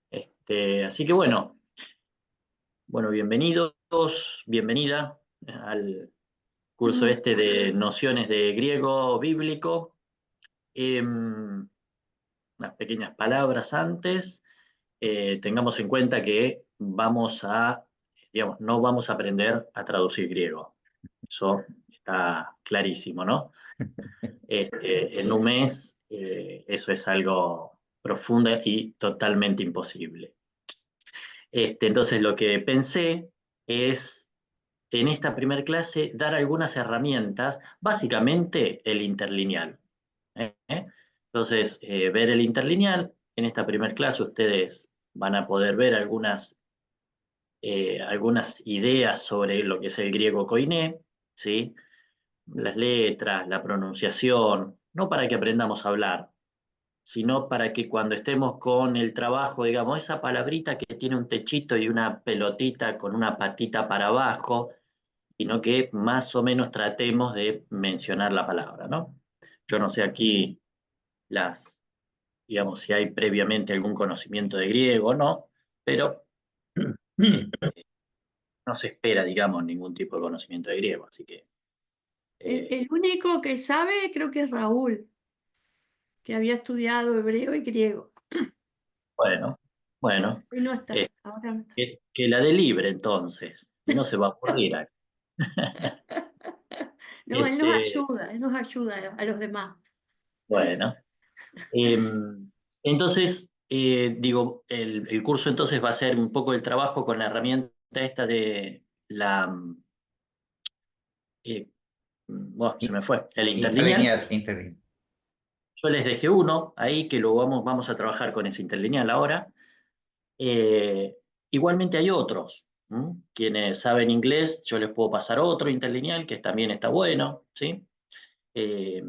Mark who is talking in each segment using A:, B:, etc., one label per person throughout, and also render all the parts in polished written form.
A: Este, así que bueno, bienvenidos, bienvenida al curso este de nociones de griego bíblico. Unas pequeñas palabras antes. Tengamos en cuenta que no vamos a aprender a traducir griego. Eso está clarísimo, ¿no? En un mes, eso es algo profundo y totalmente imposible. Entonces, lo que pensé es, en esta primera clase, dar algunas herramientas, básicamente el interlineal. ¿eh? Entonces, ver el interlineal, en esta primera clase ustedes van a poder ver algunas ideas sobre lo que es el griego koiné, ¿sí? Las letras, la pronunciación, no para que aprendamos a hablar, sino para que cuando estemos con el trabajo, digamos, esa palabrita que tiene un techito y una pelotita con una patita para abajo, sino que más o menos tratemos de mencionar la palabra, ¿no? Yo no sé aquí digamos, si hay previamente algún conocimiento de griego o no, pero eh, no se espera, digamos, ningún tipo de conocimiento de griego, así que,
B: El único que sabe creo que es Raúl, que había estudiado hebreo y griego.
A: bueno, bueno,
B: Y no está,
A: eh,
B: ahora no está.
A: que la dé libre entonces, y no se va a ocurrir acá.
B: No,
A: Este,
B: él nos ayuda a los demás.
A: bueno, eh, entonces, digo, el curso entonces va a ser un poco el trabajo con la herramienta esta de bueno, se
C: I-
A: me fue, el interlineal.
C: Interlineal, interlineal.
A: Yo les dejé uno ahí que vamos a trabajar con ese interlineal ahora. Eh, Igualmente hay otros. Quienes saben inglés, yo les puedo pasar otro interlineal que también está bueno, ¿sí? Eh,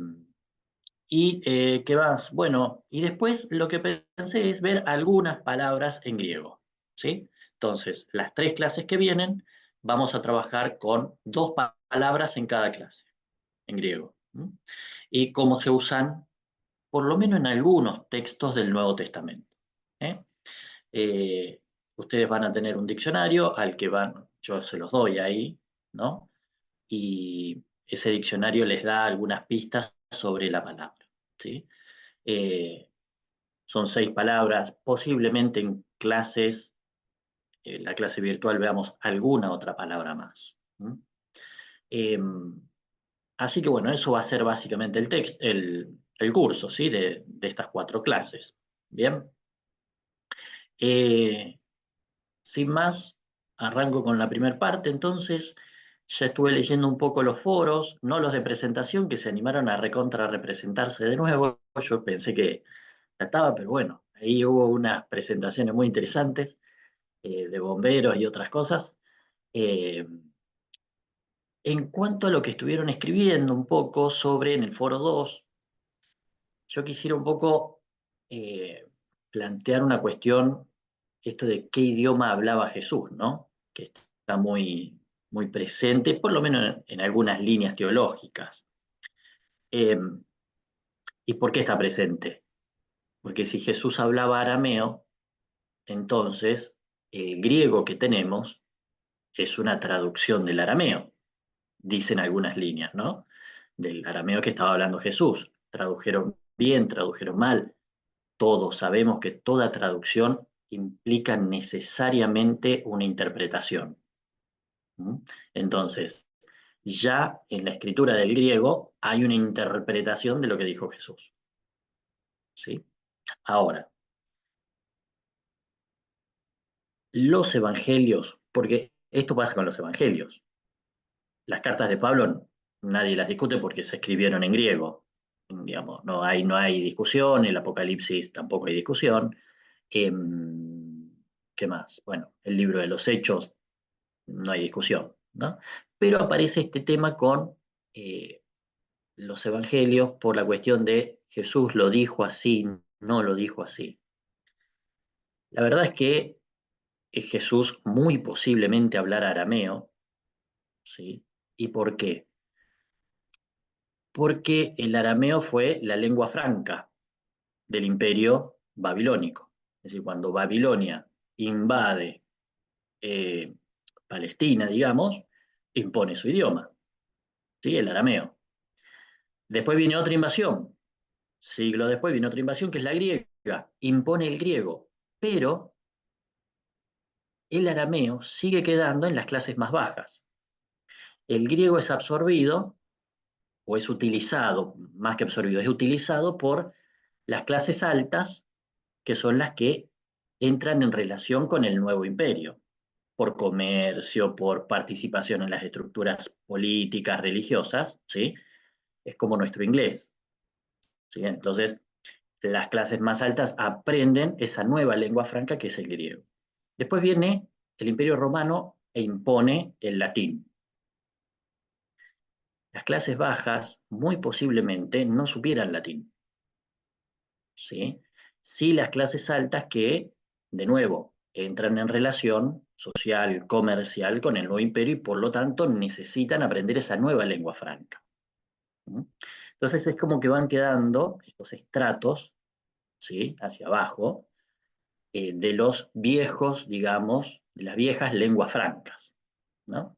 A: ¿Qué más? Bueno, y después lo que pensé es ver algunas palabras en griego, ¿sí? Entonces, las 3 clases que vienen, vamos a trabajar con palabras en cada clase, en griego. Y cómo se usan, por lo menos en algunos textos del Nuevo Testamento. ¿eh? Eh, Ustedes van a tener un diccionario al que yo se los doy ahí, ¿no? Y ese diccionario les da algunas pistas sobre la palabra, ¿sí? Eh, Son 6 palabras, posiblemente en la clase virtual veamos alguna otra palabra más. Eh, Así que bueno, eso va a ser básicamente el curso, ¿sí? De estas 4 clases. Bien. Eh, Sin más, arranco con la primera parte. Entonces, ya estuve leyendo un poco los foros, no los de presentación, que se animaron a recontra representarse de nuevo. Yo pensé que ya estaba, pero bueno, ahí hubo unas presentaciones muy interesantes de bomberos y otras cosas. Eh, en cuanto a lo que estuvieron escribiendo un poco sobre en el foro 2, yo quisiera un poco eh, plantear una cuestión, esto de qué idioma hablaba Jesús, ¿no? Que está muy presente, por lo menos en algunas líneas teológicas. Eh, ¿Y por qué está presente? Porque si Jesús hablaba arameo, entonces el griego que tenemos es una traducción del arameo, dicen algunas líneas, ¿no? Del arameo que estaba hablando Jesús. Tradujeron bien, tradujeron mal. Todos sabemos que toda traducción implica necesariamente una interpretación. ¿Mm? Entonces, ya en la escritura del griego hay una interpretación de lo que dijo Jesús. ¿Sí? Ahora, los evangelios, porque esto pasa con los evangelios. Las cartas de Pablo nadie las discute porque se escribieron en griego. Digamos, no hay discusión, el Apocalipsis tampoco hay discusión. ¿Qué más? Bueno, el libro de los Hechos, no hay discusión, ¿no? Pero aparece este tema con eh, los evangelios por la cuestión de Jesús lo dijo así, no lo dijo así. La verdad es que Jesús muy posiblemente hablara arameo, ¿sí? ¿Y por qué? porque el arameo fue la lengua franca del imperio babilónico. Es decir, cuando Babilonia invade eh, Palestina, digamos, impone su idioma, ¿sí? El arameo. Después viene otra invasión, siglo después viene otra invasión que es la griega, impone el griego, pero el arameo sigue quedando en las clases más bajas. El griego es absorbido o es utilizado, más que absorbido, es utilizado por las clases altas, que son las que entran en relación con el nuevo imperio, por comercio, por participación en las estructuras políticas, religiosas, ¿sí? Es como nuestro inglés, ¿sí? Entonces, las clases más altas aprenden esa nueva lengua franca que es el griego. Después viene el Imperio Romano e impone el latín. Las clases bajas muy posiblemente no supieran latín, ¿sí? Sí, las clases altas que, de nuevo, entran en relación social, comercial con el nuevo imperio y por lo tanto necesitan aprender esa nueva lengua franca. ¿Mm? Entonces es como que van quedando estos estratos, ¿sí? Hacia abajo, de los viejos, digamos, de las viejas lenguas francas, ¿no?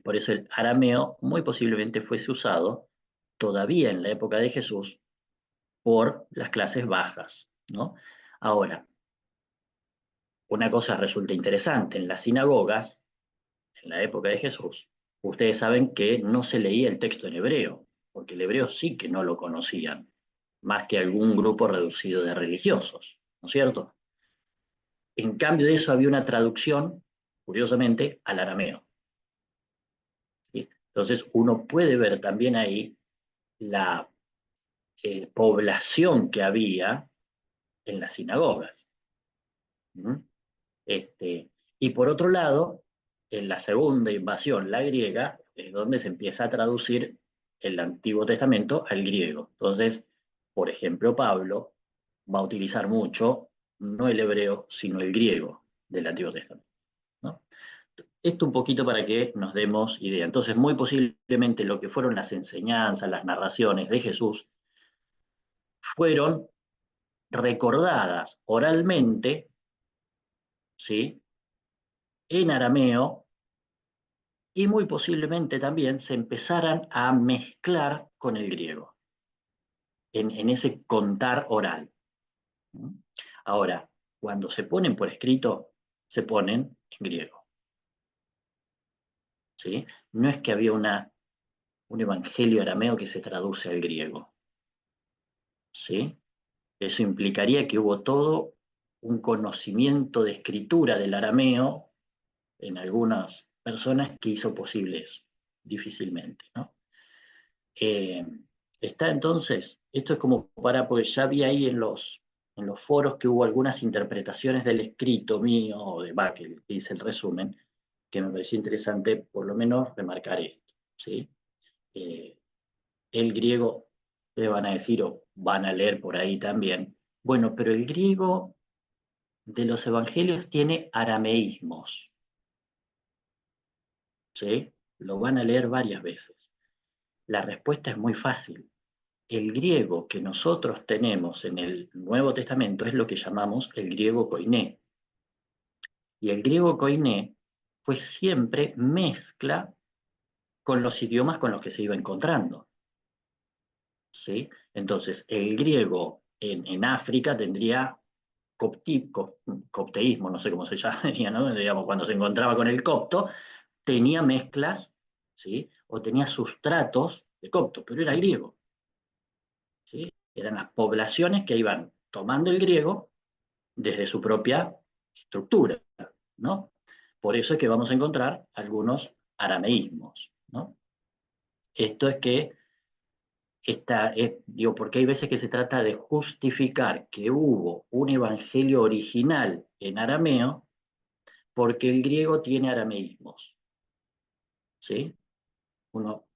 A: Por eso el arameo muy posiblemente fuese usado todavía en la época de Jesús por las clases bajas, ¿no? Ahora, una cosa resulta interesante, en las sinagogas, en la época de Jesús, ustedes saben que no se leía el texto en hebreo, porque el hebreo sí que no lo conocían, más que algún grupo reducido de religiosos, ¿no es cierto? En cambio de eso había una traducción, curiosamente, al arameo, ¿sí? Entonces uno puede ver también ahí la población que había en las sinagogas. ¿Mm? Y por otro lado, en la segunda invasión, la griega, es donde se empieza a traducir el Antiguo Testamento al griego. Entonces, por ejemplo, Pablo va a utilizar mucho, no el hebreo, sino el griego del Antiguo Testamento, ¿no? Esto un poquito para que nos demos idea. Entonces, muy posiblemente lo que fueron las enseñanzas, las narraciones de Jesús, fueron recordadas oralmente, ¿sí? En arameo y muy posiblemente también se empezaran a mezclar con el griego, en ese contar oral. ¿Mm? Ahora, cuando se ponen por escrito, se ponen en griego, ¿sí? No es que había un evangelio arameo que se traduce al griego, ¿sí? Eso implicaría que hubo todo un conocimiento de escritura del arameo en algunas personas que hizo posible eso, difícilmente, ¿no? Eh, Está entonces, esto es como para, porque ya vi ahí en los foros que hubo algunas interpretaciones del escrito mío, o de Backel, que dice el resumen, que me pareció interesante por lo menos remarcar esto, ¿sí? Eh, el griego, le van a decir o van a leer por ahí también, bueno, pero el griego de los evangelios tiene arameísmos, ¿sí? Lo van a leer varias veces. La respuesta es muy fácil. El griego que nosotros tenemos en el Nuevo Testamento es lo que llamamos el griego koiné. Y el griego koiné fue siempre mezcla con los idiomas con los que se iba encontrando, ¿sí? Entonces, el griego en África tendría copteísmo, no sé cómo se llamaría, ¿no? Digamos, cuando se encontraba con el copto, tenía mezclas, ¿sí? O tenía sustratos de copto, pero era griego, ¿sí? Eran las poblaciones que iban tomando el griego desde su propia estructura, ¿no? Por eso es que vamos a encontrar algunos arameísmos, ¿no? Esto es que, digo, porque hay veces que se trata de justificar que hubo un evangelio original en arameo porque el griego tiene arameísmos, ¿sí? Uno,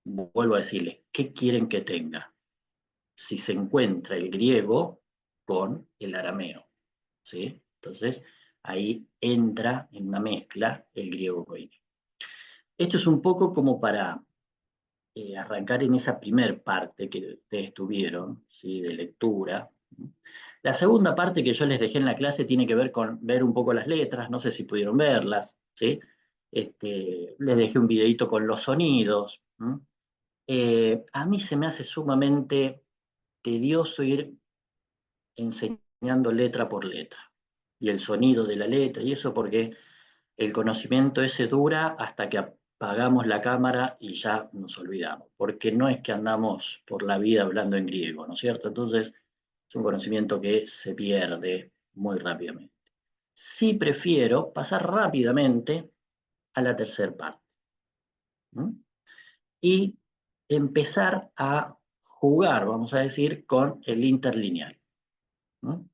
A: vuelvo a decirles, ¿qué quieren que tenga? Si se encuentra el griego con el arameo, ¿sí? Entonces, ahí entra en una mezcla el griego koine. Esto es un poco como para arrancar en esa primer parte que ustedes tuvieron, ¿sí? De lectura. La segunda parte que yo les dejé en la clase tiene que ver con ver un poco las letras, no sé si pudieron verlas, ¿sí? Les dejé un videito con los sonidos. A mí se me hace sumamente tedioso ir enseñando letra por letra y el sonido de la letra y eso porque el conocimiento ese dura hasta que apagamos la cámara y ya nos olvidamos, porque no es que andamos por la vida hablando en griego, ¿no es cierto? Entonces es un conocimiento que se pierde muy rápidamente. Sí prefiero pasar rápidamente a la tercera parte, ¿no? Y empezar a jugar, vamos a decir, con el interlineal, ¿no?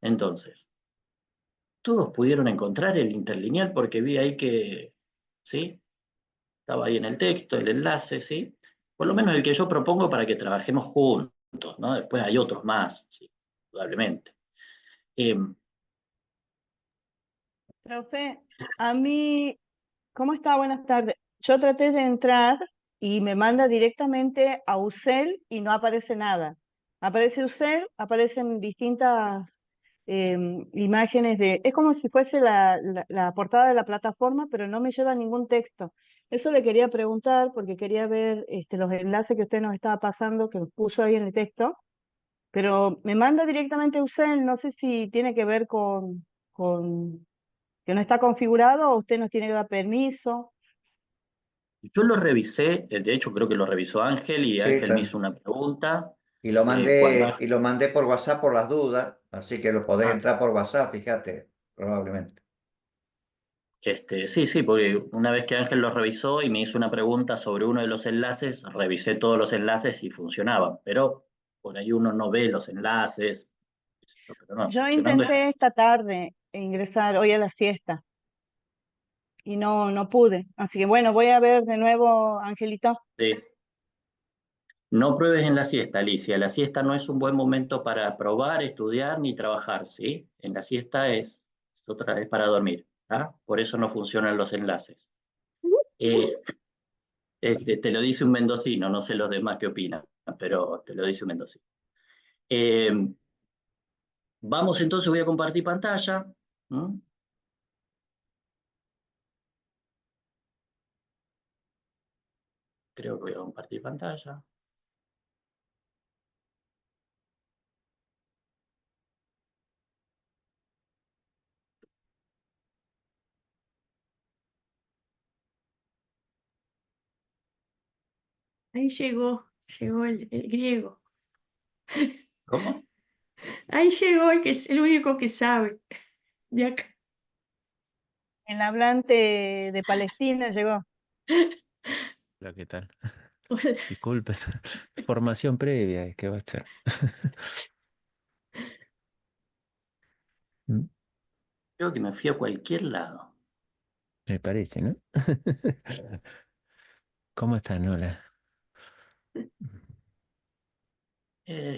A: Entonces, todos pudieron encontrar el interlineal porque vi ahí que, ¿sí? Estaba ahí en el texto, el enlace, ¿sí? Por lo menos el que yo propongo para que trabajemos juntos, ¿no? Después hay otros más, ¿sí? Probablemente. Eh,
C: Profe, a mí, ¿cómo está? Buenas tardes. Yo traté de entrar y me manda directamente a UCEL y no aparece nada. Aparece UCEL, aparecen distintas imágenes de... Es como si fuese la portada de la plataforma, pero no me lleva ningún texto. Eso le quería preguntar porque quería ver los enlaces que usted nos estaba pasando, que nos puso ahí en el texto, pero me manda directamente a UCEL, no sé si tiene que ver con que no está configurado o usted nos tiene que dar permiso.
A: yo lo revisé, de hecho creo que lo revisó Ángel y
D: Sí,
A: Ángel me hizo una pregunta. Cuando
D: y lo mandé por WhatsApp por las dudas, así que lo podés entrar por WhatsApp, fíjate, probablemente.
A: sí, sí, porque una vez que Ángel lo revisó y me hizo una pregunta sobre uno de los enlaces, revisé todos los enlaces y funcionaban, pero por ahí uno no ve los enlaces, pero no,
C: Yo
A: funcionando
C: intenté esta tarde ingresar hoy a la siesta y no pude. Así que bueno, voy a ver de nuevo, Angelito.
A: sí. No pruebes en la siesta, Alicia. La siesta no es un buen momento para probar, estudiar ni trabajar, ¿sí? En la siesta es para dormir, ¿ah? Por eso no funcionan los enlaces. Eh, te lo dice un mendocino, no sé los demás qué opinan, pero te lo dice un mendocino. Eh, Vamos entonces, voy a compartir pantalla. ¿Mm? Creo que voy a compartir pantalla.
B: Ahí llegó el griego.
A: ¿Cómo?
B: Ahí llegó el que es el único que sabe de acá.
C: El hablante de Palestina llegó.
E: Hola, ¿qué tal?
B: Hola.
E: Disculpen, formación previa, es que va a ser. Mm,
A: Creo que me fui a cualquier lado.
E: Me parece, ¿no? ¿Cómo están? Hola.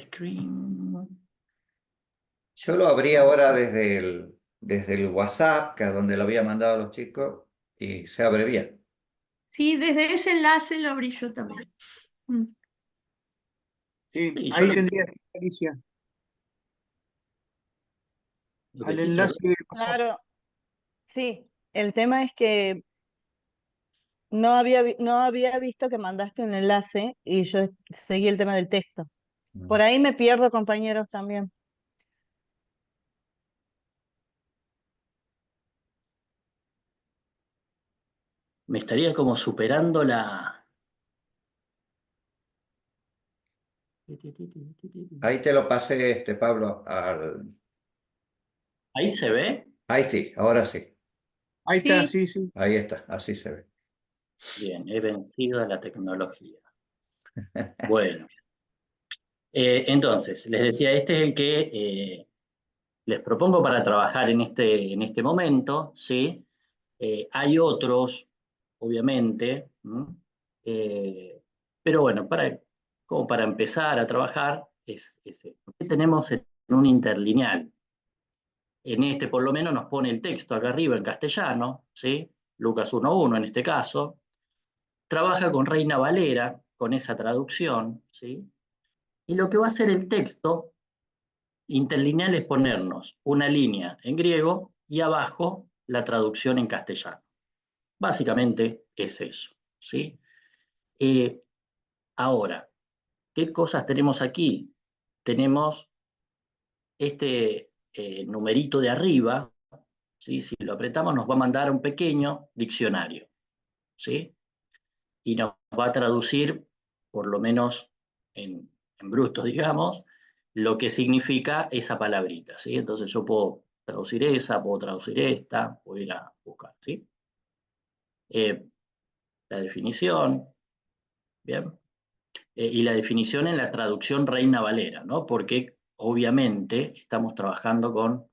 A: Screen.
D: Yo lo abrí ahora desde el WhatsApp, que es donde lo había mandado a los chicos, y se abre bien.
B: Sí, desde ese enlace lo abrí yo también. Mm.
F: Sí,
A: Sí, yo
F: ahí
A: lo,
F: tendría que ir, Alicia,
A: lo que
F: al
A: sí que
F: enlace de WhatsApp.
C: Claro, sí. El tema es que no había visto que mandaste un enlace y yo seguí el tema del texto. Por ahí me pierdo, compañeros, también.
A: me estaría como superando la.
D: Ahí te lo pasé, Pablo,
A: Ahí se ve.
D: ahí sí, ahora sí,
F: Ahí está,
B: Sí,
F: sí, sí.
D: ahí está, así se ve.
A: Bien, he vencido a la tecnología. Bueno, entonces, les decía, este es el que les propongo para trabajar en este momento, ¿sí? Hay otros, obviamente, ¿m? Eh, pero bueno, como para empezar a trabajar, es ese. Aquí tenemos en un interlineal. En este por lo menos nos pone el texto acá arriba en castellano, ¿sí? Lucas 1.1 en este caso. Trabaja con Reina Valera, con esa traducción, ¿sí? Y lo que va a hacer el texto interlineal es ponernos una línea en griego y abajo la traducción en castellano. Básicamente es eso, ¿sí? Ahora, ¿qué cosas tenemos aquí? Tenemos este numerito de arriba, ¿sí? Si lo apretamos nos va a mandar un pequeño diccionario, ¿sí? Y nos va a traducir, por lo menos en bruto, digamos, lo que significa esa palabrita, ¿sí? Entonces yo puedo traducir esa, puedo traducir esta, puedo ir a buscar, ¿sí? La definición, ¿bien? Y la definición en la traducción Reina Valera, ¿no? Porque obviamente estamos trabajando con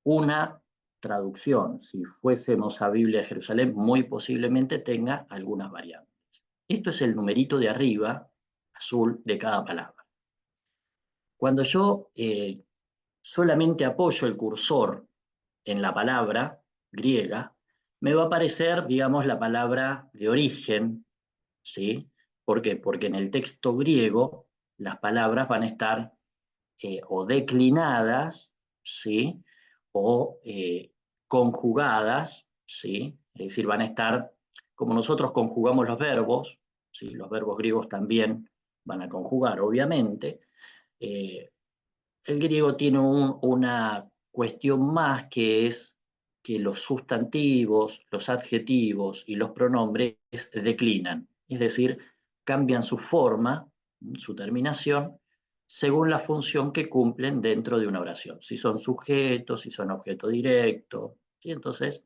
A: una traducción. Si fuésemos a Biblia de Jerusalén, muy posiblemente tenga algunas variantes. Esto es el numerito de arriba, azul, de cada palabra. Cuando yo solamente apoyo el cursor en la palabra griega, me va a aparecer, digamos, la palabra de origen, ¿sí? ¿Por qué? Porque en el texto griego las palabras van a estar o declinadas, ¿sí? O conjugadas, ¿sí? Es decir, van a estar, como nosotros conjugamos los verbos, ¿sí? Los verbos griegos también van a conjugar, obviamente. Eh, el griego tiene una cuestión más que es que los sustantivos, los adjetivos y los pronombres declinan, es decir, cambian su forma, su terminación, según la función que cumplen dentro de una oración. Si son sujetos, si son objeto directo. ¿Sí? Entonces,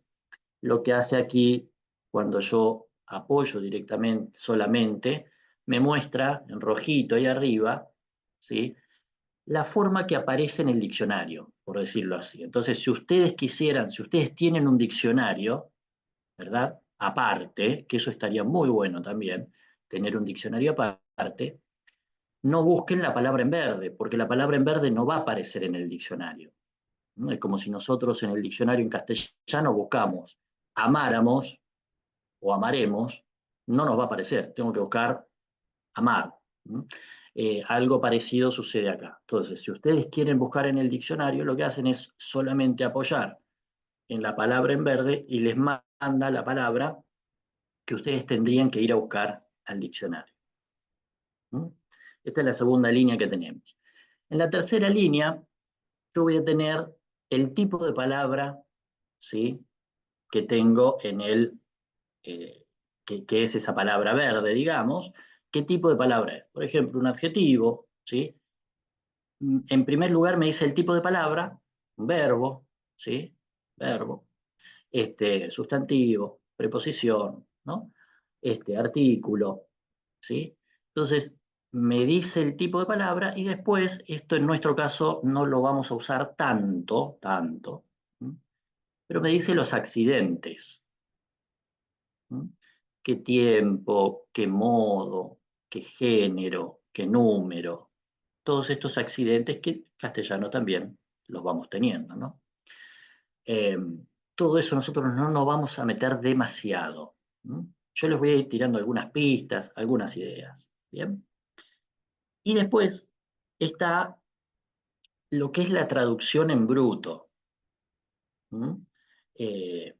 A: lo que hace aquí, cuando yo apoyo directamente, solamente, me muestra en rojito ahí arriba, ¿sí? La forma que aparece en el diccionario, por decirlo así. Entonces, si ustedes quisieran, si ustedes tienen un diccionario, ¿verdad? Aparte, que eso estaría muy bueno también, tener un diccionario aparte, no busquen la palabra en verde, porque la palabra en verde no va a aparecer en el diccionario, ¿no? Es como si nosotros en el diccionario en castellano buscamos amáramos o amaremos, no nos va a aparecer, tengo que buscar amar. Algo parecido sucede acá. Entonces, si ustedes quieren buscar en el diccionario, lo que hacen es solamente apoyar en la palabra en verde y les manda la palabra que ustedes tendrían que ir a buscar al diccionario. Esta es la segunda línea que tenemos. En la tercera línea, yo voy a tener el tipo de palabra, ¿sí? Que tengo en el, que es esa palabra verde, digamos. ¿Qué tipo de palabra es? Por ejemplo, un adjetivo, ¿sí? En primer lugar me dice el tipo de palabra, un verbo, ¿sí? Verbo, sustantivo, preposición, ¿no? Artículo, ¿sí? Entonces, me dice el tipo de palabra y después, esto en nuestro caso no lo vamos a usar tanto, ¿sí? Pero me dice los accidentes, ¿sí? ¿Qué tiempo, qué modo, qué género, qué número? Todos estos accidentes que en castellano también los vamos teniendo, ¿no? Eh, todo eso nosotros no nos vamos a meter demasiado. ¿No? Yo les voy a ir tirando algunas pistas, algunas ideas. ¿Bien? Y después está lo que es la traducción en bruto. Eh,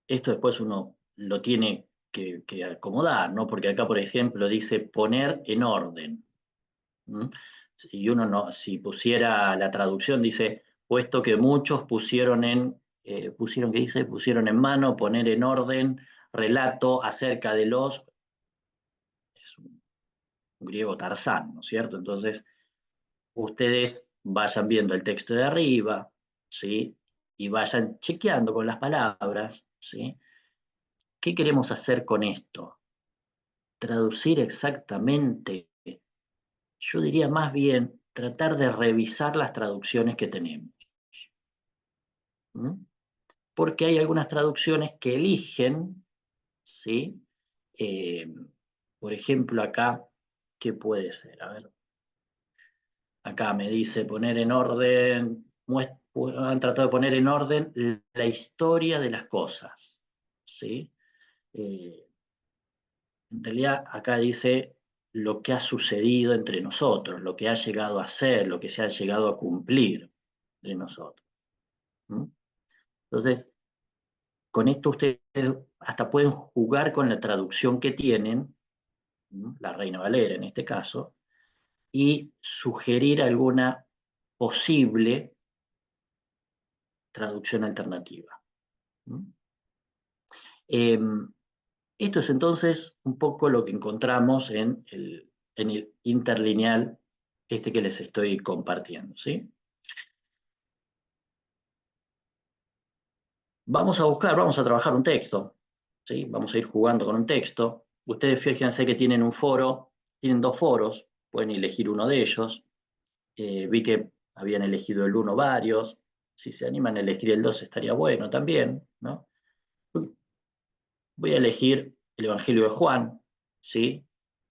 A: esto después uno lo tiene que acomodar, ¿no? Porque acá, por ejemplo, dice poner en orden. Y uno no, si pusiera la traducción, dice, puesto que muchos pusieron, ¿qué dice? Pusieron en mano, poner en orden, relato acerca de los, es un griego Tarzán, ¿no es cierto? Entonces, ustedes vayan viendo el texto de arriba, ¿sí? Y vayan chequeando con las palabras, ¿sí? ¿Qué queremos hacer con esto? Traducir exactamente, yo diría más bien tratar de revisar las traducciones que tenemos. Porque hay algunas traducciones que eligen, ¿sí? Eh, por ejemplo, acá, ¿qué puede ser? A ver, acá me dice poner en orden, han tratado de poner en orden la historia de las cosas, ¿sí? En realidad acá dice lo que ha sucedido entre nosotros, lo que ha llegado a ser, lo que se ha llegado a cumplir de nosotros. ¿Mm? Entonces, con esto ustedes hasta pueden jugar con la traducción que tienen, la Reina Valera en este caso, y sugerir alguna posible traducción alternativa. Esto es entonces un poco lo que encontramos en el interlineal este que les estoy compartiendo, ¿sí? Vamos a trabajar un texto, ¿sí? Vamos a ir jugando con un texto. Ustedes fíjense que tienen un foro, tienen 2 foros, pueden elegir uno de ellos. Vi que habían elegido el 1 varios. Si se animan a elegir el 2 estaría bueno también, ¿no? Voy a elegir el Evangelio de Juan, ¿sí?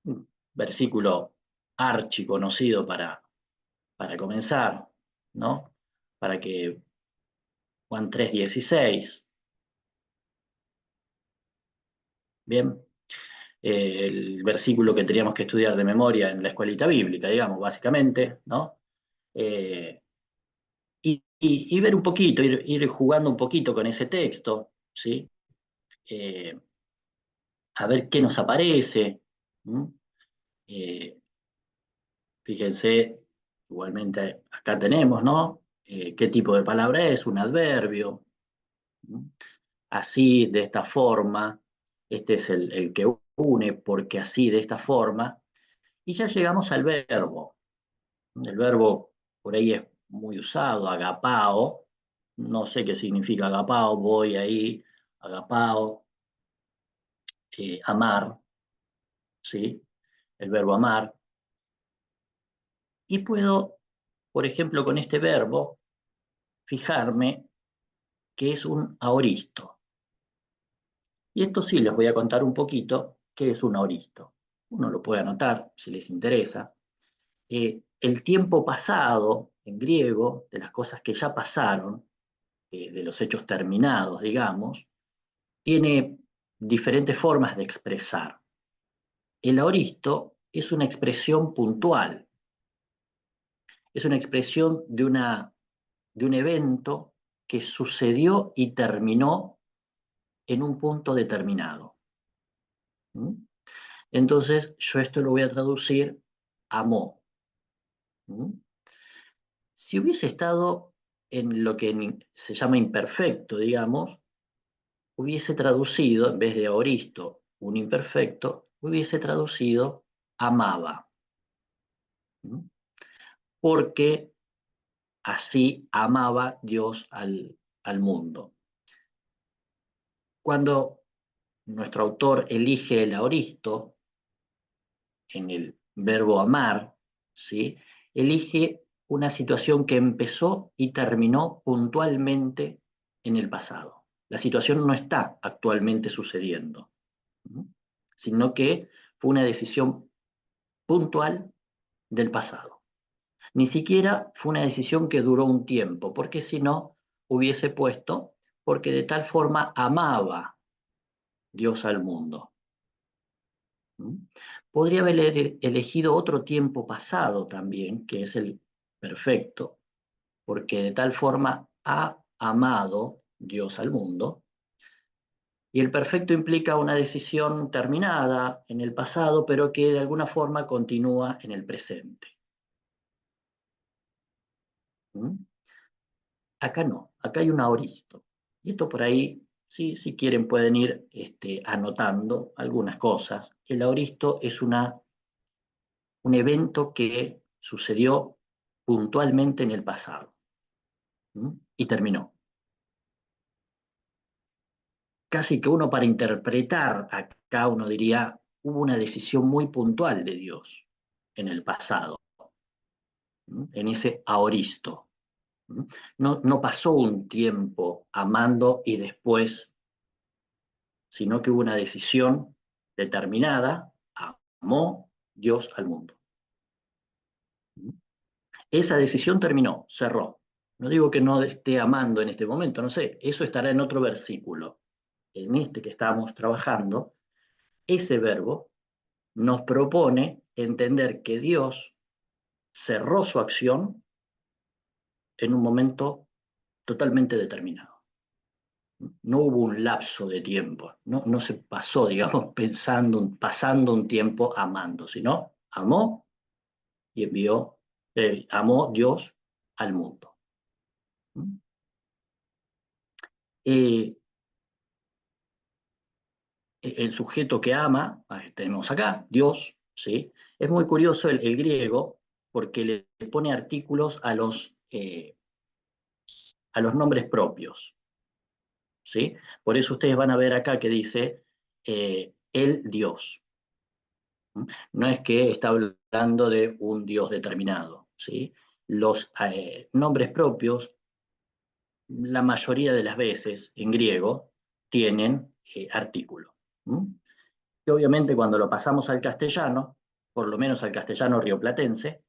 A: Un versículo archiconocido para comenzar, ¿no? Para que Juan 3:16, ¿bien? El versículo que teníamos que estudiar de memoria en la escuelita bíblica, digamos, básicamente, ¿no? Y ver un poquito, ir jugando un poquito con ese texto, ¿sí? A ver qué nos aparece. Eh, Fíjense, igualmente acá tenemos, ¿no? ¿Qué tipo de palabra es? Un adverbio. Así, de esta forma, este es el que une, porque así, de esta forma, y ya llegamos al verbo. El verbo por ahí es muy usado, agapao. No sé qué significa agapao, voy ahí, agapao, amar, ¿sí? El verbo amar. Y puedo, por ejemplo, con este verbo, fijarme que es un aoristo. Y esto sí les voy a contar un poquito qué es un aoristo. Uno lo puede anotar si les interesa. El tiempo pasado, en griego, de las cosas que ya pasaron, de los hechos terminados, digamos, tiene diferentes formas de expresar. El aoristo es una expresión puntual, es una expresión de un evento que sucedió y terminó en un punto determinado. Entonces, yo esto lo voy a traducir amó. Si hubiese estado en lo que se llama imperfecto, digamos, hubiese traducido, en vez de aoristo, un imperfecto, hubiese traducido amaba. Porque así amaba Dios al mundo. Cuando nuestro autor elige el aoristo, en el verbo amar, ¿sí? Elige una situación que empezó y terminó puntualmente en el pasado. La situación no está actualmente sucediendo, sino que fue una decisión puntual del pasado. Ni siquiera fue una decisión que duró un tiempo, porque si no, hubiese puesto, porque de tal forma amaba Dios al mundo. Podría haber elegido otro tiempo pasado también, que es el perfecto, porque de tal forma ha amado Dios al mundo. Y el perfecto implica una decisión terminada en el pasado, pero que de alguna forma continúa en el presente. Acá no, acá hay un aoristo. Y esto por ahí, sí, si quieren pueden ir anotando algunas cosas. El aoristo es un evento que sucedió puntualmente en el pasado y terminó. Casi que uno para interpretar acá uno diría, hubo una decisión muy puntual de Dios en el pasado, en ese aoristo. No pasó un tiempo amando y después, sino que hubo una decisión determinada, amó Dios al mundo. Esa decisión terminó, cerró. No digo que no esté amando en este momento, no sé, eso estará en otro versículo. En este que estamos trabajando, ese verbo nos propone entender que Dios cerró su acción en un momento totalmente determinado. No hubo un lapso de tiempo, no se pasó, digamos, pasando un tiempo amando, sino amó y envió, amó Dios al mundo. Eh, el sujeto que ama, tenemos acá, Dios, ¿sí? Es muy curioso el griego porque le pone artículos a los nombres propios, ¿sí? Por eso ustedes van a ver acá que dice el Dios. No es que está hablando de un Dios determinado, ¿sí? Los nombres propios, la mayoría de las veces en griego, tienen artículo. Que obviamente cuando lo pasamos al castellano, por lo menos al castellano rioplatense,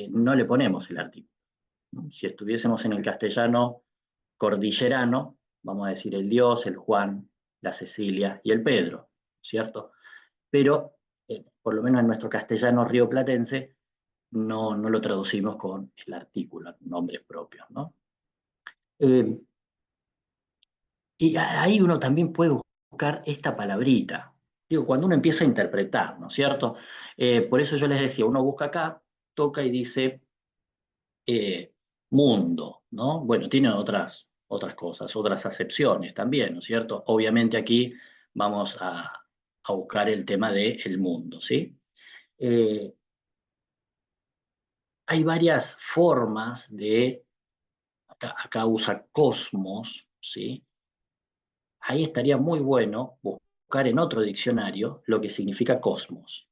A: no le ponemos el artículo. Si estuviésemos en el castellano cordillerano, vamos a decir el Dios, el Juan, la Cecilia y el Pedro, ¿cierto? Pero, por lo menos en nuestro castellano rioplatense, no lo traducimos con el artículo, nombres propios, ¿no? Y ahí uno también puede buscar esta palabrita. Digo, cuando uno empieza a interpretar, ¿no es cierto? Por eso yo les decía, uno busca acá, toca y dice mundo, ¿no? Bueno, tiene otras cosas, otras acepciones también, ¿no es cierto? Obviamente aquí vamos a buscar el tema del mundo, ¿sí? Hay varias formas acá usa cosmos, ¿sí? Ahí estaría muy bueno buscar en otro diccionario lo que significa cosmos.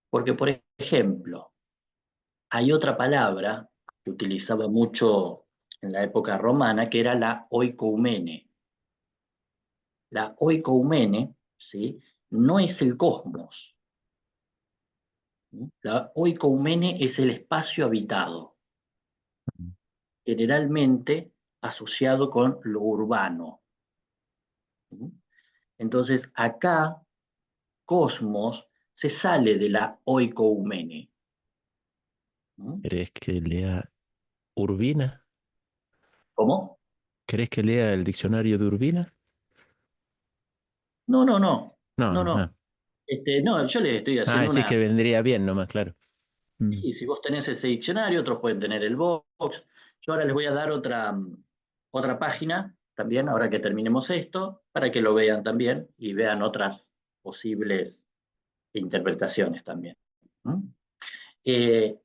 A: Porque, por ejemplo, hay otra palabra que utilizaba mucho en la época romana, que era la oikoumene. La oikoumene, ¿sí? No es el cosmos. La oikoumene es el espacio habitado, generalmente asociado con lo urbano. Entonces, acá, cosmos se sale de la oikoumene.
E: ¿Querés que lea Urbina?
A: ¿Cómo?
E: ¿Querés que lea el diccionario de Urbina?
A: No,
E: No,
A: no,
E: no.
A: no. No, yo les estoy
E: Ah,
A: haciendo
E: decís
A: una.
E: que vendría bien nomás, claro.
A: Sí, si vos tenés ese diccionario, otros pueden tener el Vox. Yo ahora les voy a dar otra página también, ahora que terminemos esto, para que lo vean también y vean otras posibles interpretaciones también. Eh,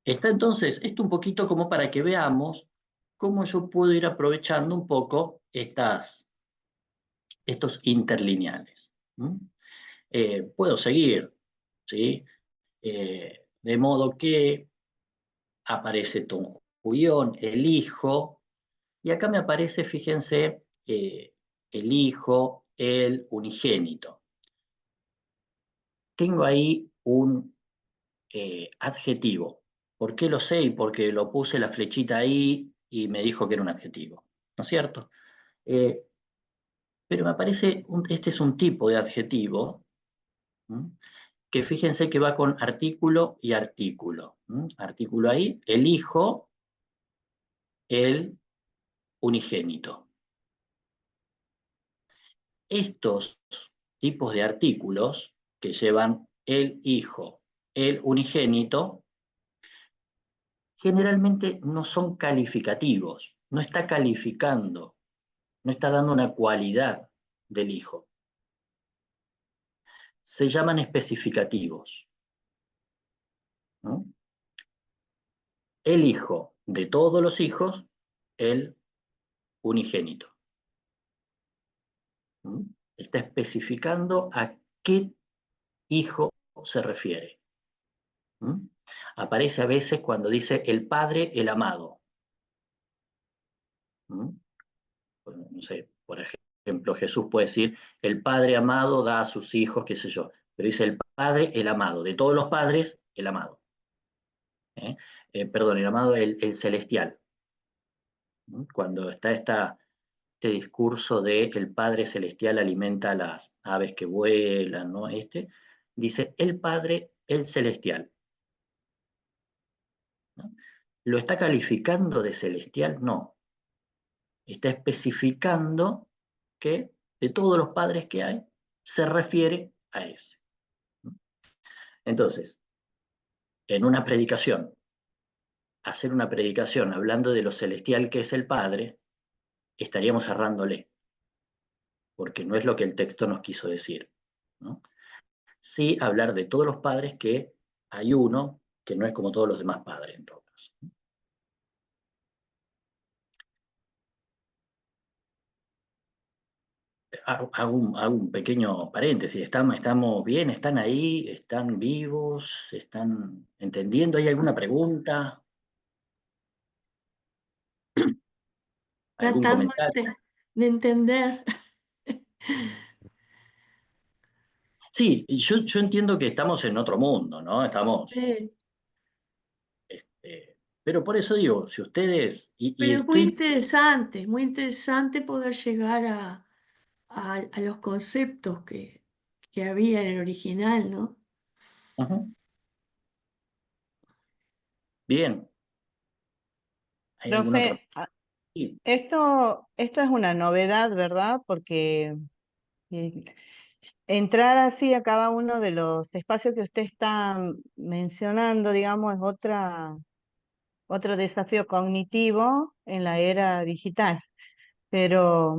A: Está entonces esto un poquito como para que veamos cómo yo puedo ir aprovechando un poco estos interlineales. Puedo seguir, ¿sí? De modo que aparece Tom Julión, el hijo, y acá me aparece, fíjense, el hijo, el unigénito. Tengo ahí un adjetivo. ¿Por qué lo sé? Y porque lo puse la flechita ahí y me dijo que era un adjetivo, ¿no es cierto? Pero me parece, este es un tipo de adjetivo, que fíjense que va con artículo y artículo. Artículo ahí, el hijo, el unigénito. Estos tipos de artículos que llevan el hijo, el unigénito, generalmente no son calificativos, no está calificando, no está dando una cualidad del hijo. Se llaman especificativos, ¿no? El hijo de todos los hijos, el unigénito. Está especificando a qué hijo se refiere. Aparece a veces cuando dice el Padre, el amado. Bueno, no sé, por ejemplo, Jesús puede decir, el Padre amado da a sus hijos, qué sé yo, pero dice el Padre, el amado, de todos los padres, el amado. Perdón, el amado, el celestial. Cuando está este discurso de el Padre Celestial alimenta a las aves que vuelan, ¿no? Dice el Padre, el Celestial, ¿no? ¿Lo está calificando de celestial? No. Está especificando que de todos los padres que hay, se refiere a ese. Entonces, en una predicación, hacer una predicación hablando de lo celestial que es el Padre, estaríamos errándole, porque no es lo que el texto nos quiso decir, ¿no? Sí hablar de todos los padres que hay uno que no es como todos los demás padres, en todo caso. Hago un pequeño paréntesis. ¿Estamos bien? ¿Están ahí? ¿Están vivos? ¿Están entendiendo? ¿Hay alguna pregunta? ¿Algún
B: Tratando
A: comentario?
B: de entender.
A: Sí, yo entiendo que estamos en otro mundo, ¿no? Pero por eso digo, si ustedes, y
B: Pero es
A: estoy,
B: muy interesante poder llegar a los conceptos que había en el original, ¿no?
A: ujú, bien, ¿hay alguna otra?
C: Profe,
A: Sí,
C: esto es una novedad, ¿verdad? Porque eh, entrar así a cada uno de los espacios que usted está mencionando, digamos, es otro desafío cognitivo en la era digital. Pero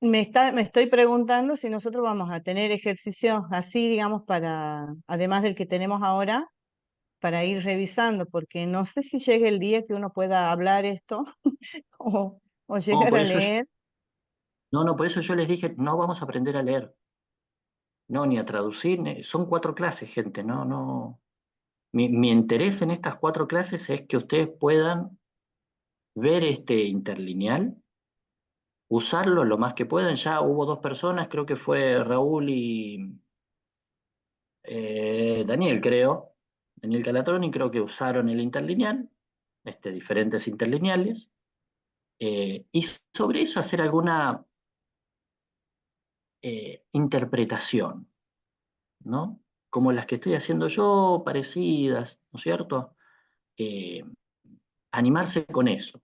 C: me estoy preguntando si nosotros vamos a tener ejercicios así, digamos, además del que tenemos ahora, para ir revisando, porque no sé si llegue el día que uno pueda hablar esto o
A: no,
C: llegar
A: por
C: a
A: eso
C: leer.
A: por eso yo les dije, no vamos a aprender a leer, no, ni a traducir, son 4 clases, gente, no, no. Mi interés en estas 4 clases es que ustedes puedan ver este interlineal, usarlo lo más que puedan. Ya hubo 2 personas, creo que fue Raúl y Daniel, creo, Daniel Calatroni, creo que usaron el interlineal, diferentes interlineales, y sobre eso hacer alguna interpretación, ¿no? Como las que estoy haciendo yo, parecidas, ¿no es cierto? Eh, Animarse con eso,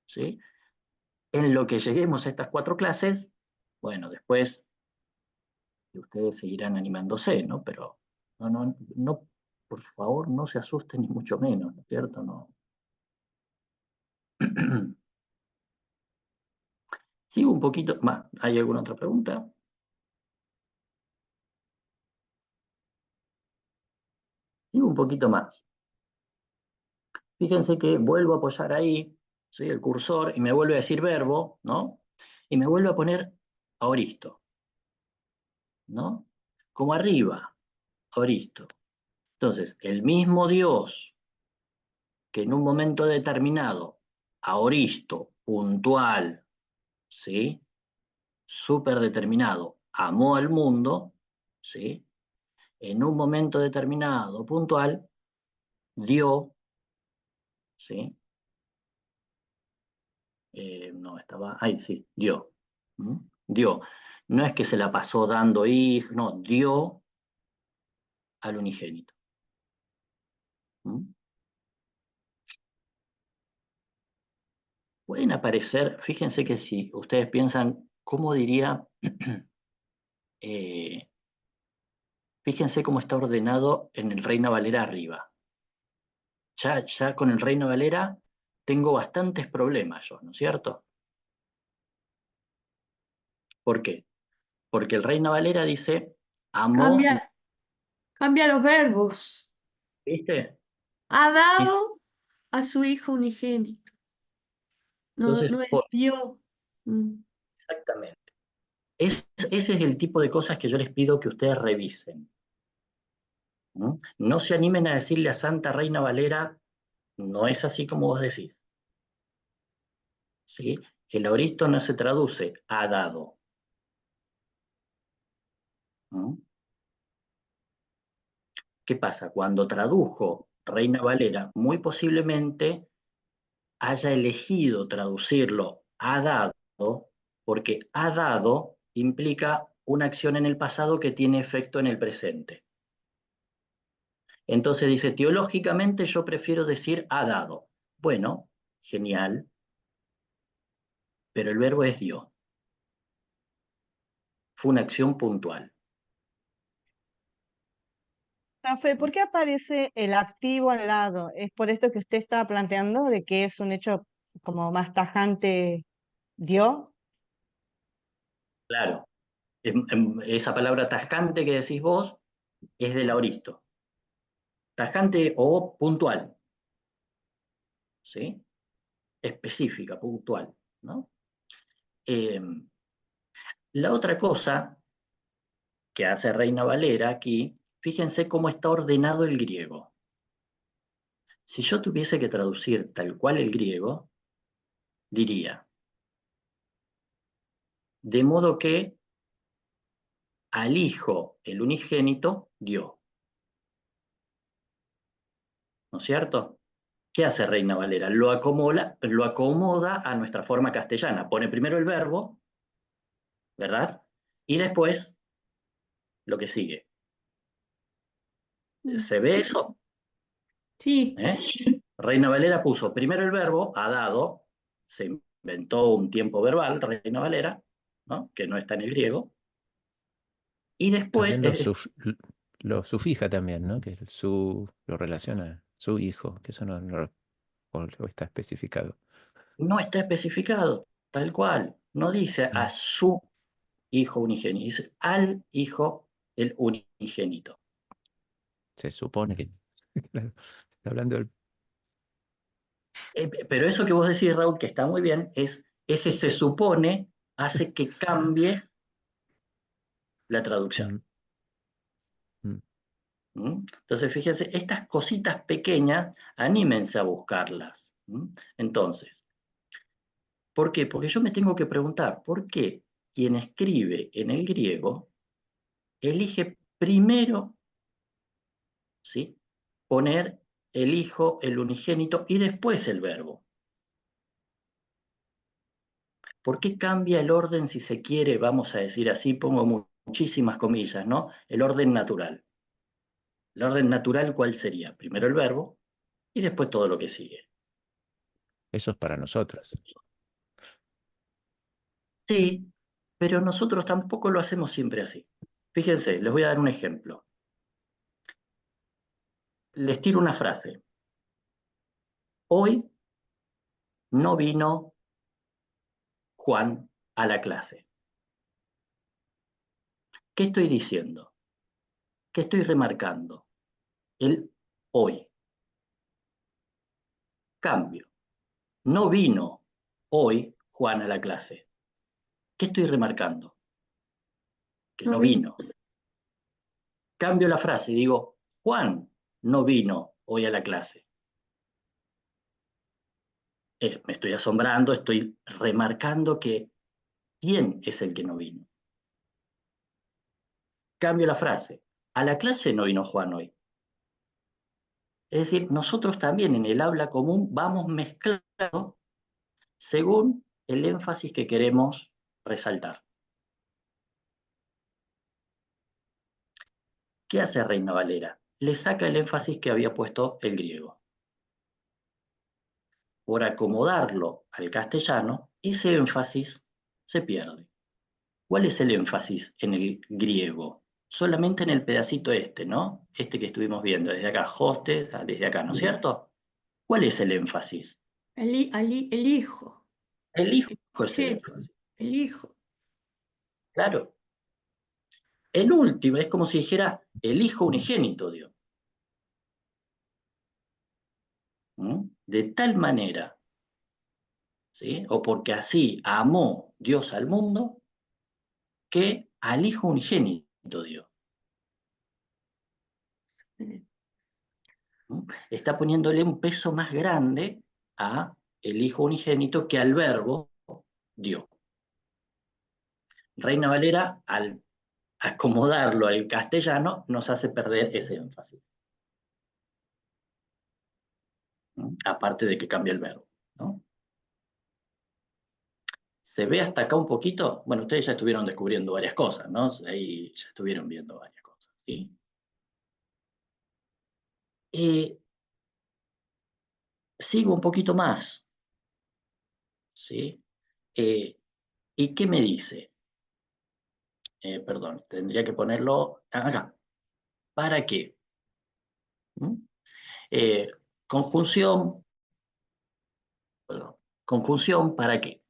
A: ¿sí? En lo que lleguemos a estas 4 clases, bueno, después ustedes seguirán animándose, ¿no? Pero no, por favor, no se asusten ni mucho menos, ¿no es cierto? No. Sigo un poquito más. ¿Hay alguna otra pregunta? Sigo un poquito más. Fíjense que vuelvo a apoyar ahí, ¿sí? El cursor, y me vuelve a decir verbo, ¿no? Y me vuelve a poner aoristo, ¿no? Como arriba, aoristo. Entonces, el mismo Dios que en un momento determinado, aoristo, puntual, ¿sí? Súper determinado, amó al mundo, ¿sí? En un momento determinado, puntual, dio, ¿sí? No, estaba, ahí sí, dio. ¿Mm? Dio. No es que se la pasó dando hijos, no, dio al unigénito. ¿Mm? Pueden aparecer, fíjense que si ustedes piensan, ¿cómo diría? eh, Fíjense cómo está ordenado en el Reina Valera arriba. Ya con el Reina Valera tengo bastantes problemas yo, ¿no es cierto? ¿Por qué? Porque el Reina Valera dice, amó,
B: Cambia los verbos.
A: ¿viste?
B: Ha
A: Dice,
B: dado a su hijo unigénito. No,
A: entonces,
B: no es dio. Mm.
A: exactamente. Ese es el tipo de cosas que yo les pido que ustedes revisen. ¿Mm? No se animen a decirle a Santa Reina Valera, no es así como vos decís. ¿Sí? El aoristo no se traduce ha dado. ¿Mm? ¿Qué pasa? Cuando tradujo Reina Valera, muy posiblemente haya elegido traducirlo ha dado, porque ha dado implica una acción en el pasado que tiene efecto en el presente. Entonces dice, teológicamente yo prefiero decir ha dado. Bueno, genial, pero el verbo es dio. Fue una acción puntual.
C: Café, ¿por qué aparece el activo al lado? ¿Es por esto que usted estaba planteando, de que es un hecho como más tajante dio?
A: Claro, esa palabra tajante que decís vos es del aoristo. Tajante o puntual, ¿sí? Específica, puntual, ¿no? Eh, la otra cosa que hace Reina Valera aquí, fíjense cómo está ordenado el griego. Si yo tuviese que traducir tal cual el griego, diría, de modo que al Hijo, el unigénito, dio. ¿No es cierto? ¿Qué hace Reina Valera? Lo acomoda a nuestra forma castellana. Pone primero el verbo, ¿verdad? Y después lo que sigue. ¿Se ve eso?
B: Sí,
A: ¿Eh? Reina Valera puso primero el verbo, ha dado, se inventó un tiempo verbal, Reina Valera, ¿no? Que no está en el griego, y después,
E: También lo sufija también, ¿no? Que el su lo relaciona su hijo, que eso o está especificado.
A: no está especificado, tal cual, no dice a
E: Mm.
A: su hijo unigénito, dice al hijo el unigénito.
E: Se supone que claro, se está hablando del.
A: Pero eso que vos decís, Raúl, que está muy bien, ese se supone hace que cambie la traducción.
E: Mm, mm.
A: ¿Mm? Entonces, fíjense, estas cositas pequeñas, anímense a buscarlas. ¿Mm? Entonces, ¿por qué? Porque yo me tengo que preguntar, ¿por qué quien escribe en el griego elige primero, ¿sí?, poner el hijo, el unigénito, y después el verbo? ¿Por qué cambia el orden, si se quiere, vamos a decir así, pongo muchísimas comillas, ¿no? El orden natural. El orden natural, ¿cuál sería? Primero el verbo y después todo lo que sigue.
E: Eso es para nosotros.
A: Sí, pero nosotros tampoco lo hacemos siempre así. Fíjense, les voy a dar un ejemplo. Les tiro una frase. Hoy no vino Juan a la clase. ¿Qué estoy diciendo? ¿Qué estoy remarcando? El hoy. Cambio. No vino hoy Juan a la clase. ¿Qué estoy remarcando? Que
B: no
A: no
B: vi.
A: vino. Cambio la frase y digo, Juan no vino hoy a la clase. Me estoy asombrando, estoy remarcando que ¿quién es el que no vino? Cambio la frase, a la clase no vino Juan hoy. Es decir, nosotros también en el habla común vamos mezclando según el énfasis que queremos resaltar. ¿Qué hace Reina Valera? Le saca el énfasis que había puesto el griego. Por acomodarlo al castellano, ese énfasis se pierde. ¿Cuál es el énfasis en el griego? Solamente en el pedacito este, ¿no? Este que estuvimos viendo desde acá, hoste, desde acá, ¿no es cierto? ¿Cuál es el énfasis?
B: El hijo,
A: El hijo es el
B: unigénito,
A: énfasis.
B: el hijo.
A: Claro. El último es como si dijera el hijo unigénito, Dios. ¿Mm? De tal manera, ¿sí? O porque así amó Dios al mundo, que al hijo unigénito dio. ¿Mm? Está poniéndole un peso más grande a el hijo unigénito que al verbo dio. Reina Valera, al acomodarlo al castellano, nos hace perder ese énfasis. ¿Mm? Aparte de que cambia el verbo, ¿no? ¿Se ve hasta acá un poquito? Bueno, ustedes ya estuvieron descubriendo varias cosas, ¿no? Ahí ya estuvieron viendo varias cosas, ¿sí? Sigo un poquito más, ¿sí? ¿Y qué me dice? Perdón, tendría que ponerlo acá. ¿Para qué? ¿Mm? Eh, conjunción, perdón, conjunción, ¿para qué?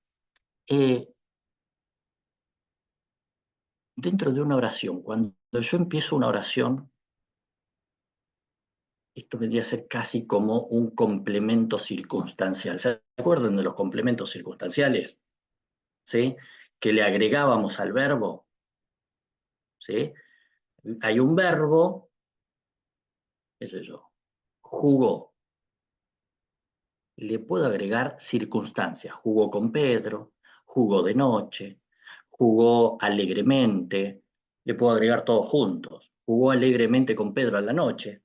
A: Dentro de una oración, cuando yo empiezo una oración, esto vendría a ser casi como un complemento circunstancial. ¿Se acuerdan de los complementos circunstanciales? ¿Sí? Que le agregábamos al verbo, ¿sí? Hay un verbo, qué sé yo, jugó. Le puedo agregar circunstancias. Jugó con Pedro, jugó de noche, jugó alegremente. Le puedo agregar todos juntos. Jugó alegremente con Pedro a la noche.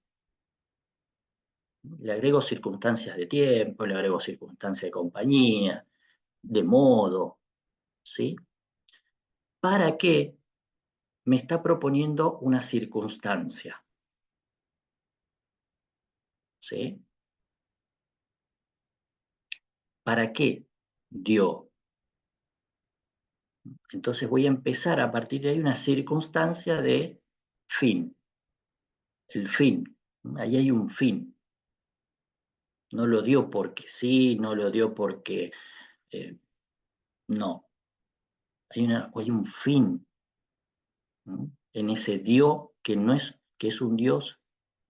A: Le agrego circunstancias de tiempo, le agrego circunstancias de compañía, de modo, ¿sí? ¿Para qué? Me está proponiendo una circunstancia, ¿sí? ¿Para qué dio? Entonces voy a empezar a partir de ahí una circunstancia de fin, el fin. Ahí hay un fin. No lo dio porque sí, no lo dio porque no. Hay un fin, ¿no? En ese dio que no es, que es un Dios,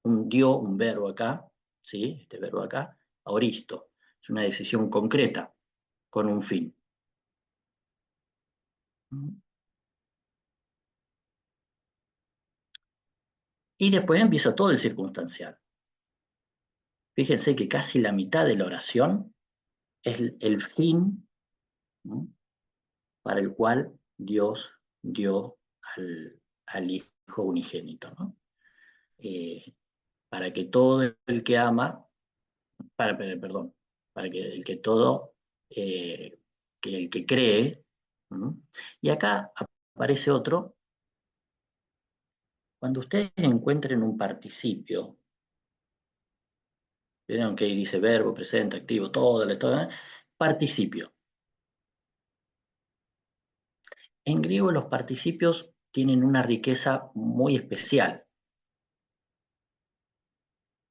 A: un dio, un verbo acá, ¿sí? Este verbo acá, aoristo. Es una decisión concreta con un fin. Y después empieza todo el circunstancial. Fíjense que casi la mitad de la oración es el fin, ¿no? Para el cual Dios dio al Hijo unigénito, ¿no? Para que todo el que ama, perdón, para que el que todo, que el que cree, ¿no? Y acá aparece otro, cuando ustedes encuentren un participio, vieron que ahí dice verbo, presente, activo, todo, participio. En griego los participios tienen una riqueza muy especial,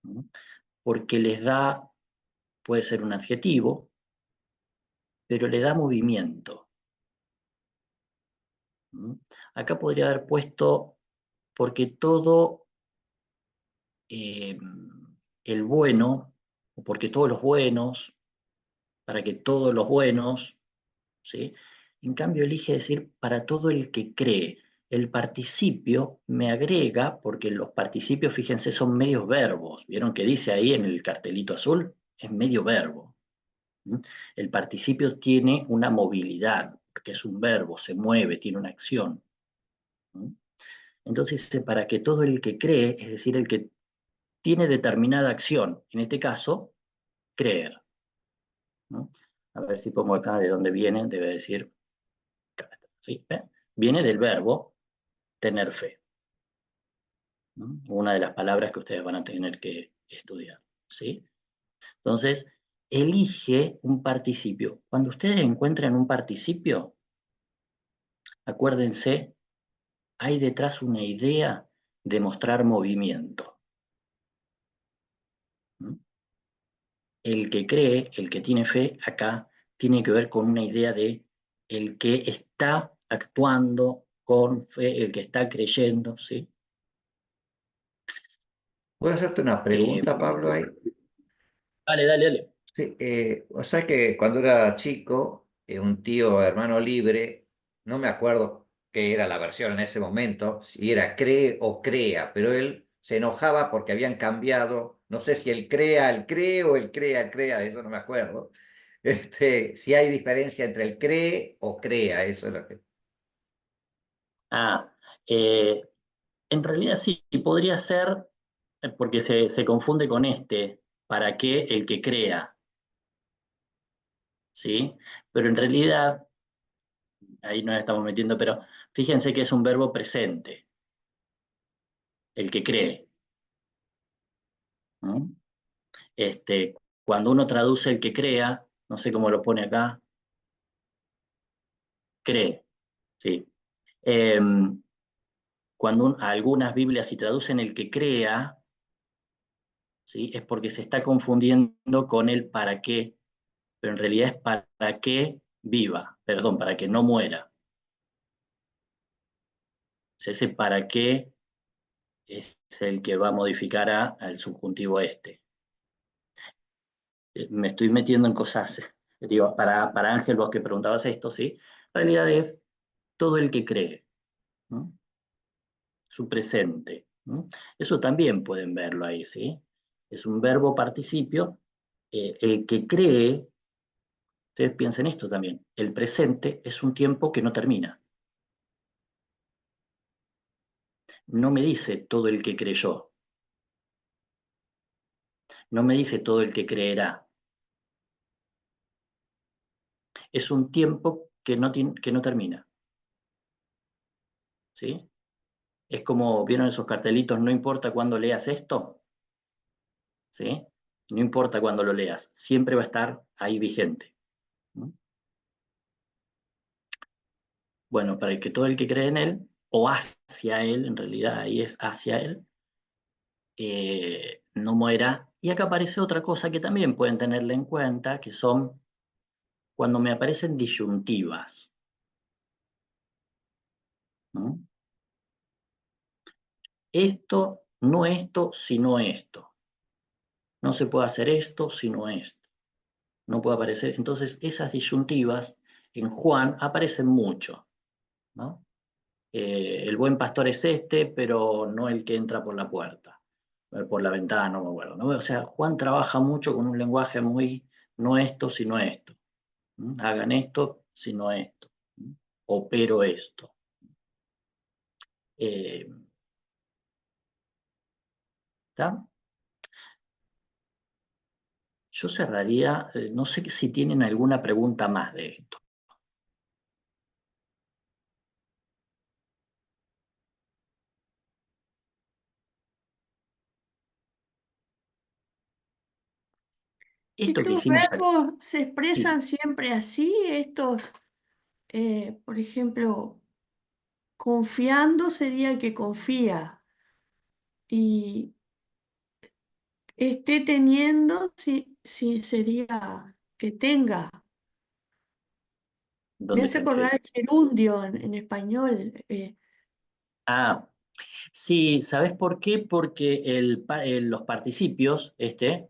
A: ¿no? Porque les da, puede ser un adjetivo, pero le da movimiento, ¿no? Acá podría haber puesto, porque todo eh, el bueno, o porque todos los buenos, para que todos los buenos, ¿sí? En cambio elige decir para todo el que cree. El participio me agrega, porque los participios, fíjense, son medios verbos. ¿Vieron que dice ahí en el cartelito azul? Es medio verbo. ¿Mm? El participio tiene una movilidad, porque es un verbo, se mueve, tiene una acción. ¿Mm? Entonces dice, para que todo el que cree, es decir, el que tiene determinada acción, en este caso, creer, ¿no? A ver si pongo acá de dónde viene, debe decir, ¿sí? Viene del verbo tener fe, ¿no? Una de las palabras que ustedes van a tener que estudiar, ¿sí? Entonces, elige un participio. Cuando ustedes encuentren un participio, acuérdense, hay detrás una idea de mostrar movimiento, ¿no? El que cree, el que tiene fe, acá tiene que ver con una idea de el que está actuando con fe, el que está creyendo, ¿sí?
D: ¿Puedo hacerte una
A: Eh,
D: pregunta, Pablo, ahí?
A: dale.
D: Sí, o sea que cuando era chico, un tío hermano libre, no me acuerdo qué era la versión en ese momento, si era cree o crea, pero él se enojaba porque habían cambiado, no sé si el crea, el cree o el crea, el crea, de eso no me acuerdo. Si hay diferencia entre el cree o crea, eso es lo que...
A: Ah, eh, en realidad sí, podría ser, porque se confunde con este, para qué el que crea, ¿sí? Pero en realidad ahí nos estamos metiendo, pero fíjense que es un verbo presente, el que cree. ¿No? Cuando uno traduce el que crea, no sé cómo lo pone acá, cree, sí. Cuando algunas Biblias si traducen el que crea, ¿sí? Es porque se está confundiendo con el para qué, pero en realidad es para que viva, perdón, para que no muera. Ese para qué es el que va a modificar al subjuntivo este. Me estoy metiendo en cosas, digo, para Ángel, vos que preguntabas esto, ¿sí? En realidad es todo el que cree, ¿no? Su presente, ¿no? Eso también pueden verlo ahí, ¿sí? Es un verbo participio. El que cree, ustedes piensen esto también, el presente es un tiempo que no termina. No me dice todo el que creyó, no me dice todo el que creerá. Es un tiempo que no termina, ¿sí? Es como, ¿vieron esos cartelitos? No importa cuándo leas esto, ¿sí? No importa cuándo lo leas, siempre va a estar ahí vigente. ¿No? Bueno, para que todo el que cree en él, o hacia él, en realidad ahí es hacia él, no muera. Y acá aparece otra cosa que también pueden tenerla en cuenta, que son cuando me aparecen disyuntivas. ¿No? Esto, no esto, sino esto. No se puede hacer esto, sino esto. No puede aparecer. Entonces, esas disyuntivas en Juan aparecen mucho. ¿No? El buen pastor es este, pero no el que entra por la puerta, por la ventana, no me acuerdo, ¿no? O sea, Juan trabaja mucho con un lenguaje muy, no esto, sino esto. ¿Mm? Hagan esto, sino esto. ¿Mm? Opero esto. ¿Está? Yo cerraría, no sé si tienen alguna pregunta más de esto. Esto que
B: ¿Estos
A: hicimos aquí,
B: verbos se
A: sí,
B: expresan siempre así? Por ejemplo, confiando sería el que confía. Y esté teniendo, sí, sí sería que tenga. Me
A: donde
B: hace acordar el gerundio en español.
A: Ah, sí, ¿sabes por qué? Porque los participios,